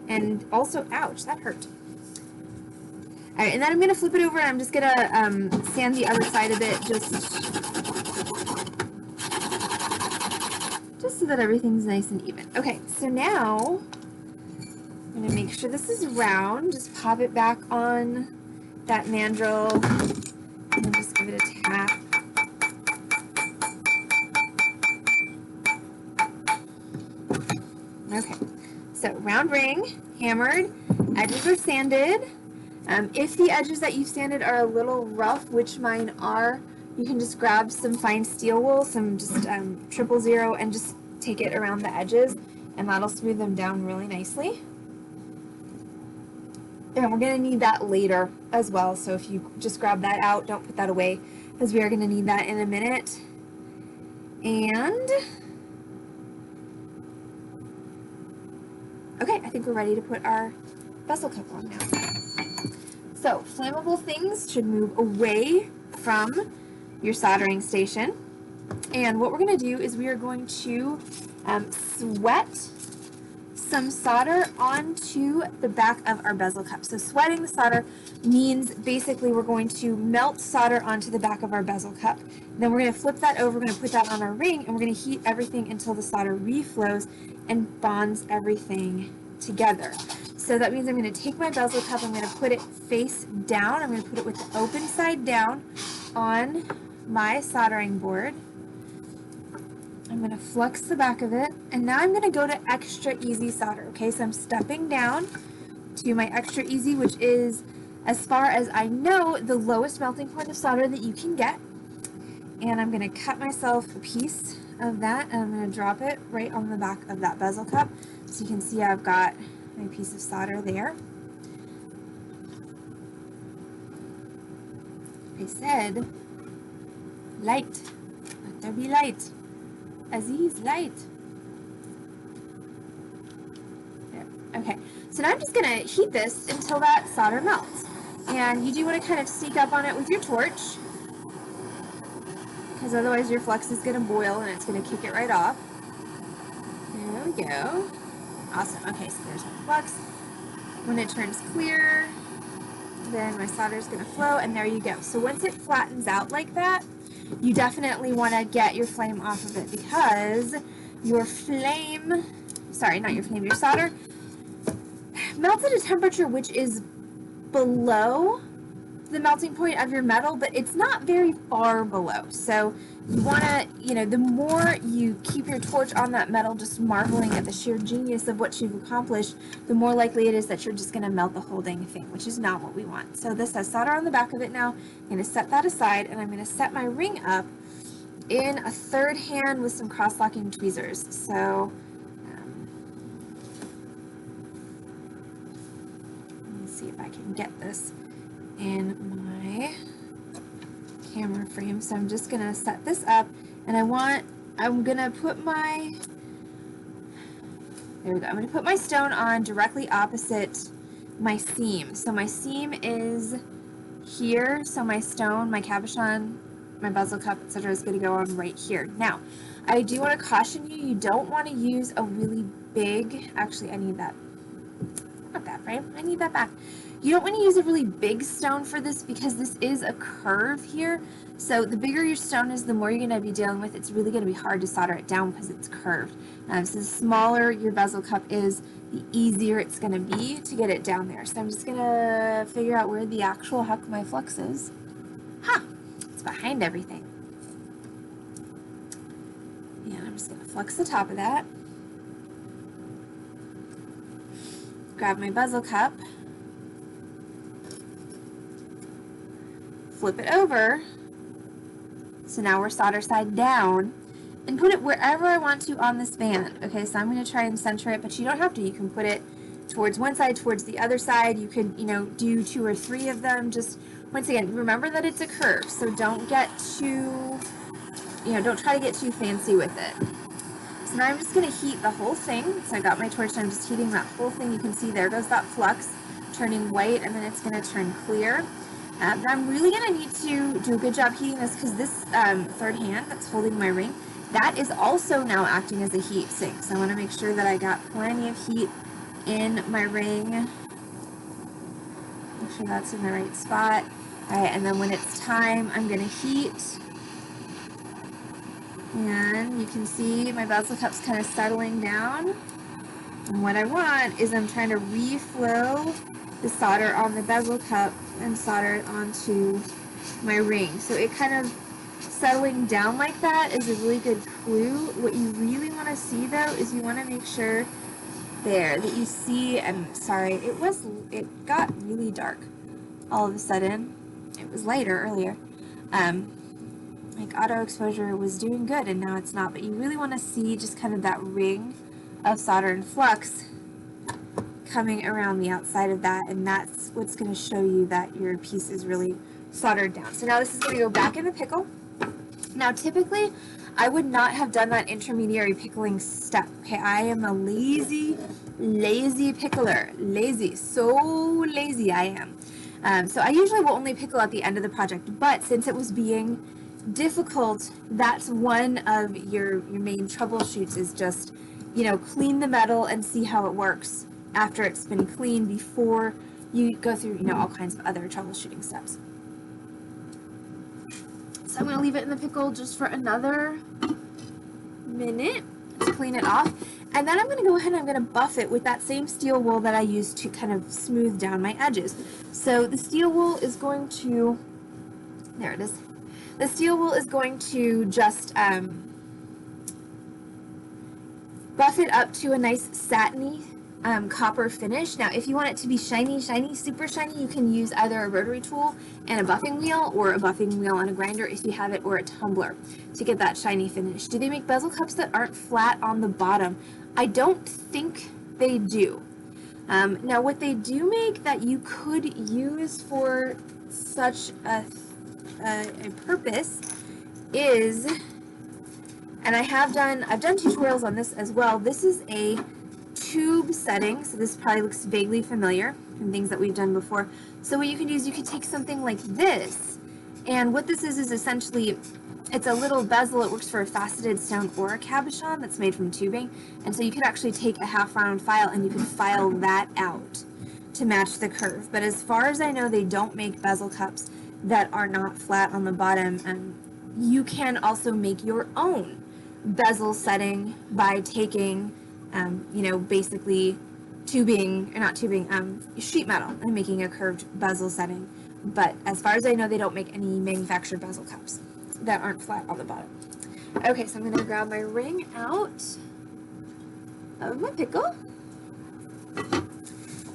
And also, ouch, that hurt. All right, and then I'm gonna flip it over and I'm just gonna sand the other side of it just so that everything's nice and even. Okay, so now I'm gonna make sure this is round. Just pop it back on that mandrel and then just give it a tap. Okay, so round ring, hammered, edges are sanded. If the edges that you've sanded are a little rough, which mine are, you can just grab some fine steel wool, some just 000, and just take it around the edges, and that'll smooth them down really nicely. And we're going to need that later as well, so if you just grab that out, don't put that away, because we are going to need that in a minute. And okay, I think we're ready to put our vessel cup on now. So, flammable things should move away from your soldering station. And what we're going to do is we are going to sweat some solder onto the back of our bezel cup. So sweating the solder means basically we're going to melt solder onto the back of our bezel cup. Then we're going to flip that over, we're going to put that on our ring, and we're going to heat everything until the solder reflows and bonds everything together. So that means I'm going to take my bezel cup, I'm going to put it face down, I'm going to put it with the open side down on my soldering board. I'm going to flux the back of it, and now I'm going to go to extra easy solder. Okay, so I'm stepping down to my extra easy, which is, as far as I know, the lowest melting point of solder that you can get. And I'm going to cut myself a piece of that, and I'm going to drop it right on the back of that bezel cup. So you can see I've got my piece of solder there. I said, light. Let there be light. Aziz, light. There. Okay, so now I'm just going to heat this until that solder melts. And you do want to kind of sneak up on it with your torch, because otherwise your flux is going to boil and it's going to kick it right off. There we go. Awesome. Okay, so there's my flux. When it turns clear, then my solder is going to flow, and there you go. So once it flattens out like that, you definitely want to get your flame off of it, because your flame, sorry, not your flame, your solder melts at a temperature which is below the melting point of your metal, but it's not very far below. So you want to, you know, the more you keep your torch on that metal, just marveling at the sheer genius of what you've accomplished, the more likely it is that you're just going to melt the whole dang thing, which is not what we want. So this has solder on the back of it now. I'm going to set that aside, and I'm going to set my ring up in a third hand with some cross-locking tweezers. So let me see if I can get this in my camera frame. So I'm just gonna set this up, and I'm gonna put my, there we go, I'm gonna put my stone on directly opposite my seam. So my seam is here, so my stone, my cabochon, my bezel cup, etc. is gonna go on right here. Now, I do want to caution you, you don't want to use a really big, actually I need that, not that frame, I need that back. You don't want to use a really big stone for this because this is a curve here. So the bigger your stone is, the more you're going to be dealing with. It's really going to be hard to solder it down because it's curved. So the smaller your bezel cup is, the easier it's going to be to get it down there. So I'm just going to figure out where the actual heck my flux is. Huh, it's behind everything. And I'm just going to flux the top of that. Grab my bezel cup. Flip it over, so now we're solder side down, and put it wherever I want to on this band. Okay, so I'm going to try and center it, but you don't have to. You can put it towards one side, towards the other side. You could, you know, do 2 or 3 of them. Just, once again, remember that it's a curve, so don't get too, you know, don't try to get too fancy with it. So now I'm just going to heat the whole thing. So I got my torch, I'm just heating that whole thing. You can see there goes that flux, turning white, and then it's going to turn clear. I'm really going to need to do a good job heating this because this third hand that's holding my ring, that is also now acting as a heat sink. So I want to make sure that I got plenty of heat in my ring. Make sure that's in the right spot. Alright, and then when it's time, I'm going to heat. And you can see my bezel cup's kind of settling down. And what I want is I'm trying to reflow the solder on the bezel cup and solder it onto my ring. So it kind of settling down like that is a really good clue. What you really want to see though is you want to make sure there that you see, and sorry, it got really dark all of a sudden. It was lighter earlier. Like auto exposure was doing good and now it's not, but you really want to see just kind of that ring of solder and flux coming around the outside of that, and that's what's going to show you that your piece is really soldered down. So now this is going to go back in the pickle. Now typically I would not have done that intermediary pickling step. Okay, I am a lazy pickler. Lazy, so lazy I am. So I usually will only pickle at the end of the project, but since it was being difficult, that's one of your main troubleshoots, is just, you know, clean the metal and see how it works after it's been cleaned before you go through, you know, all kinds of other troubleshooting steps. So I'm going to leave it in the pickle just for another minute to clean it off. And then I'm going to go ahead and I'm going to buff it with that same steel wool that I used to kind of smooth down my edges. So the steel wool is going to, there it is. The steel wool is going to just buff it up to a nice satiny copper finish. Now if you want it to be shiny, super shiny, you can use either a rotary tool and a buffing wheel, or a buffing wheel and a grinder if you have it, or a tumbler to get that shiny finish. Do they make bezel cups that aren't flat on the bottom? I don't think they do. Now what they do make that you could use for such a purpose is, and I've done tutorials on this as well, this is a tube setting, so this probably looks vaguely familiar from things that we've done before. So what you can do is you can take something like this, and what this is essentially, it's a little bezel. It works for a faceted stone or a cabochon that's made from tubing, and so you could actually take a half round file and you can file that out to match the curve. But as far as I know, they don't make bezel cups that are not flat on the bottom. You can also make your own bezel setting by taking you know, basically tubing, or not tubing, sheet metal, and making a curved bezel setting But as far as I know, they don't make any manufactured bezel cups that aren't flat on the bottom. Okay, so I'm going to grab my ring out of my pickle.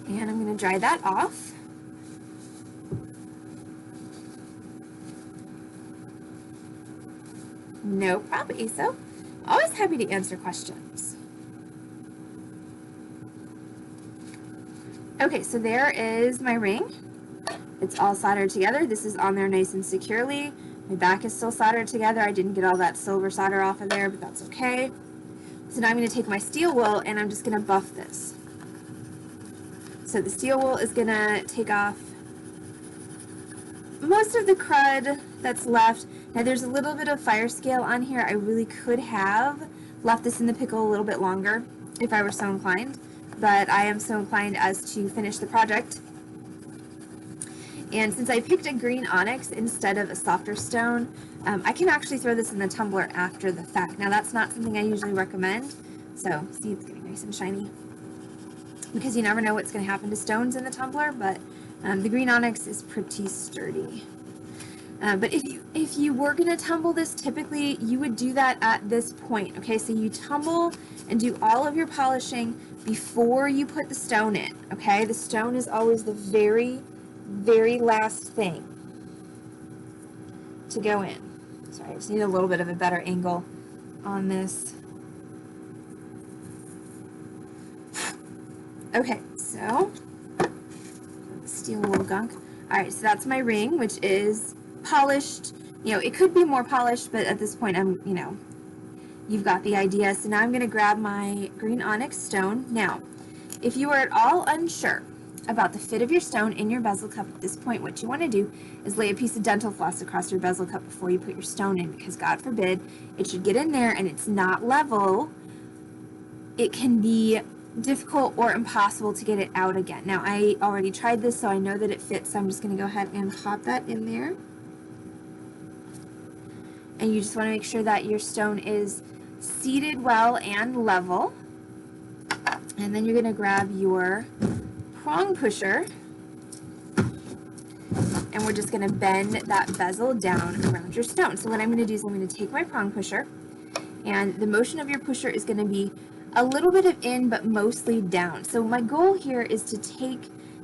And I'm going to dry that off. No problem, Aso. Always happy to answer questions. Okay, so there is my ring. It's all soldered together. This is on there nice and securely. My back is still soldered together. I didn't get all that silver solder off of there, but that's okay. So now I'm going to take my steel wool and I'm just going to buff this. So the steel wool is going to take off most of the crud that's left. Now there's a little bit of fire scale on here. I really could have left this in the pickle a little bit longer if I were so inclined, but I am so inclined as to finish the project. And since I picked a green onyx instead of a softer stone, I can actually throw this in the tumbler after the fact. Now that's not something I usually recommend. So see, it's getting nice and shiny because you never know what's going to happen to stones in the tumbler, but the green onyx is pretty sturdy. But if you were going to tumble this, typically you would do that at this point. Okay, so you tumble and do all of your polishing before you put the stone in. Okay, the stone is always the very last thing to go in. Sorry, I just need a little bit of a better angle on this. Okay, so steel wool gunk. Alright, so that's my ring, which is polished. You know, it could be more polished, but at this point you've got the idea. So now I'm going to grab my green onyx stone. Now, if you are at all unsure about the fit of your stone in your bezel cup at this point, what you want to do is lay a piece of dental floss across your bezel cup before you put your stone in, because God forbid it should get in there and it's not level. It can be difficult or impossible to get it out again. Now I already tried this, so I know that it fits, so I'm just going to go ahead and pop that in there. And you just want to make sure that your stone is seated well and level. And then you're going to grab your prong pusher, and we're just going to bend that bezel down around your stone. So what I'm going to do is I'm going to take my prong pusher, and the motion of your pusher is going to be a little bit of in, but mostly down. So my goal here is to take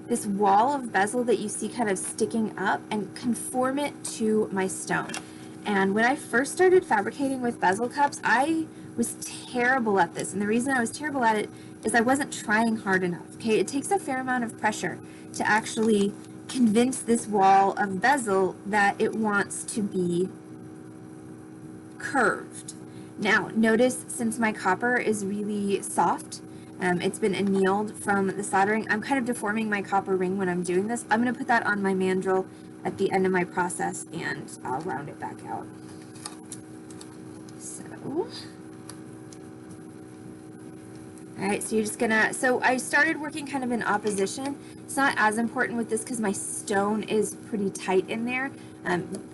this wall of bezel that you see kind of sticking up and conform it to my stone. And when I first started fabricating with bezel cups, I was terrible at this. And the reason I was terrible at it is I wasn't trying hard enough. Okay, it takes a fair amount of pressure to actually convince this wall of bezel that it wants to be curved. Now, notice since my copper is really soft, it's been annealed from the soldering, I'm kind of deforming my copper ring when I'm doing this. I'm going to put that on my mandrel at the end of my process, and I'll round it back out. So, alright, so you're just gonna, so I started working kind of in opposition. It's not as important with this because my stone is pretty tight in there.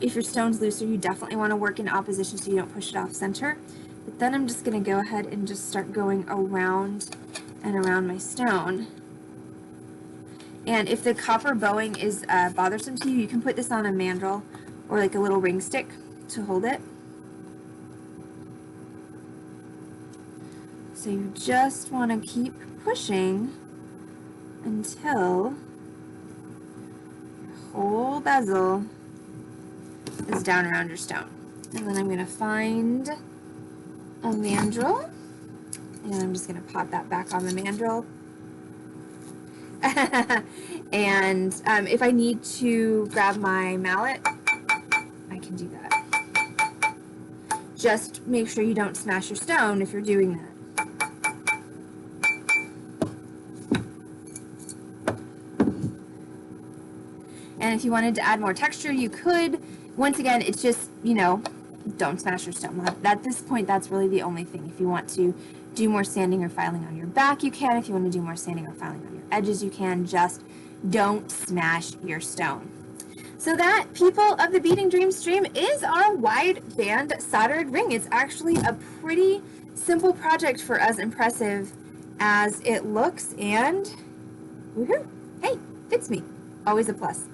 If your stone's looser, you definitely want to work in opposition so you don't push it off center. But then I'm just going to go ahead and just start going around and around my stone. And if the copper bowing is bothersome to you, you can put this on a mandrel or like a little ring stick to hold it. So you just want to keep pushing until your whole bezel is down around your stone. And then I'm going to find a mandrel, and I'm just going to pop that back on the mandrel. And if I need to grab my mallet, I can do that. Just make sure you don't smash your stone if you're doing that. And if you wanted to add more texture, you could. Once again, it's just, you know, don't smash your stone. At this point, that's really the only thing. If you want to do more sanding or filing on your back, you can. If you want to do more sanding or filing on your edges, you can. Just don't smash your stone. So that, people of the Beating Dream stream, is our wide band soldered ring. It's actually a pretty simple project for as impressive as it looks, and woohoo! Hey, fits me. Always a plus.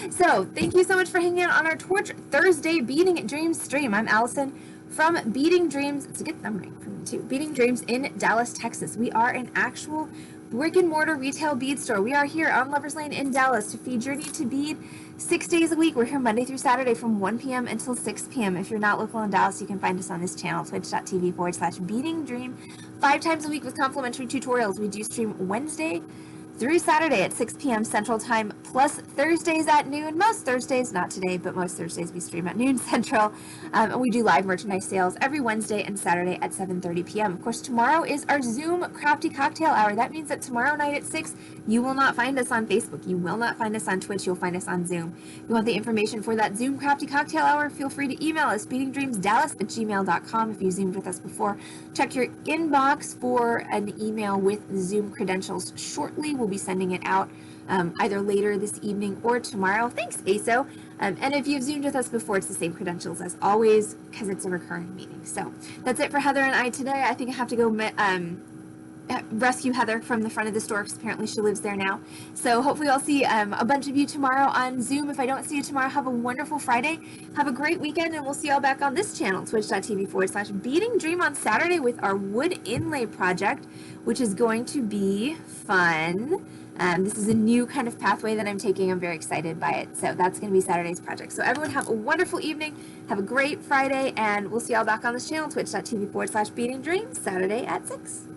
So thank you so much for hanging out on our Torch Thursday Beating Dreams stream. I'm Allison from Beating Dreams. It's a good numbering for me too. Beating Dreams in Dallas, Texas. We are an actual brick and mortar retail bead store. We are here on Lovers Lane in Dallas to feed your need to bead 6 days a week. We're here Monday through Saturday from 1 p.m. until 6 p.m. If you're not local in Dallas, you can find us on this channel, twitch.tv/Beating Dream, 5 times a week with complimentary tutorials. We do stream Wednesday through Saturday at 6 p.m. Central Time, plus Thursdays at noon. Most Thursdays, not today, but most Thursdays we stream at noon Central. And we do live merchandise sales every Wednesday and Saturday at 7:30 p.m. Of course, tomorrow is our Zoom Crafty Cocktail Hour. That means that tomorrow night at 6, you will not find us on Facebook. You will not find us on Twitch. You'll find us on Zoom. If you want the information for that Zoom Crafty Cocktail Hour, feel free to email us, beatingdreamsdallas@gmail.com. If you Zoomed with us before, check your inbox for an email with Zoom credentials shortly. We'll be sending it out either later this evening or tomorrow. Thanks, ASO. And if you've Zoomed with us before, it's the same credentials as always because it's a recurring meeting. So that's it for Heather and I today. I think I have to go rescue Heather from the front of the store because apparently she lives there now. So hopefully I'll see a bunch of you tomorrow on Zoom. If I don't see you tomorrow, have a wonderful Friday. Have a great weekend, and we'll see y'all back on this channel, twitch.tv/Beating Dream on Saturday with our wood inlay project, which is going to be fun. This is a new kind of pathway that I'm taking. I'm very excited by it. So that's going to be Saturday's project. So everyone have a wonderful evening. Have a great Friday, and we'll see y'all back on this channel, twitch.tv/Beating Dream, Saturday at 6.